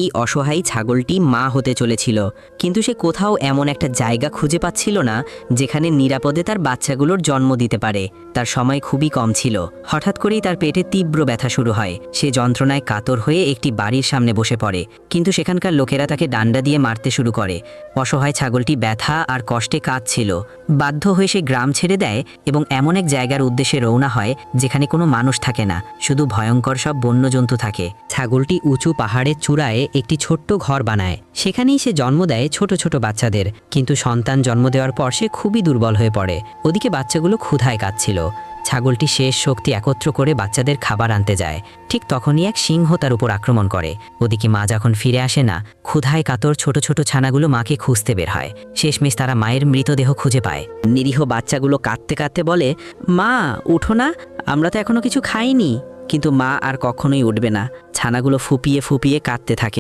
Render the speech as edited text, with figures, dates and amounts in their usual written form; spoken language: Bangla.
এই অসহায় ছাগলটি মা হতে চলেছিল, কিন্তু সে কোথাও এমন একটা জায়গা খুঁজে পাচ্ছিল না যেখানে নিরাপদে তার বাচ্চাগুলোর জন্ম দিতে পারে। তার সময় খুবই কম ছিল। হঠাৎ করেই তার পেটে তীব্র ব্যথা শুরু হয়। সে যন্ত্রণায় কাতর হয়ে একটি বাড়ির সামনে বসে পড়ে, কিন্তু সেখানকার লোকেরা তাকে ডান্ডা দিয়ে মারতে শুরু করে। অসহায় ছাগলটি ব্যথা আর কষ্টে কাঁদছিল। বাধ্য হয়ে সে গ্রাম ছেড়ে দেয় এবং এমন এক জায়গার উদ্দেশ্যে রওনা হয় যেখানে কোনো মানুষ থাকে না, শুধু ভয়ঙ্কর সব বন্যজন্তু থাকে। ছাগলটি উঁচু পাহাড়ের চূড়ায় একটি ছোট্ট ঘর বানায়। সেখানেই সে জন্ম দেয় ছোট ছোট বাচ্চাদের, কিন্তু সন্তান জন্ম দেওয়ার পর সে খুবই দুর্বল হয়ে পড়ে। ওদিকে বাচ্চাগুলো ক্ষুধায় কাঁদছিল। ছাগলটি শেষ শক্তি একত্র করে বাচ্চাদের খাবার আনতে যায়। ঠিক তখনই এক সিংহ তার উপর আক্রমণ করে। ওদিকে মা যখন ফিরে আসে না, ক্ষুধায় কাতর ছোট ছোট ছানাগুলো মাকে খুঁজতে বের হয়। শেষমেশ তারা মায়ের মৃতদেহ খুঁজে পায়। নিরীহ বাচ্চাগুলো কাঁদতে কাঁদতে বলে, মা উঠো না, আমরা তো এখনো কিছু খাইনি। কিন্তু মা আর কখনোই উঠবে না। ছানাগুলো ফুপিয়ে ফুপিয়ে কাঁদতে থাকে।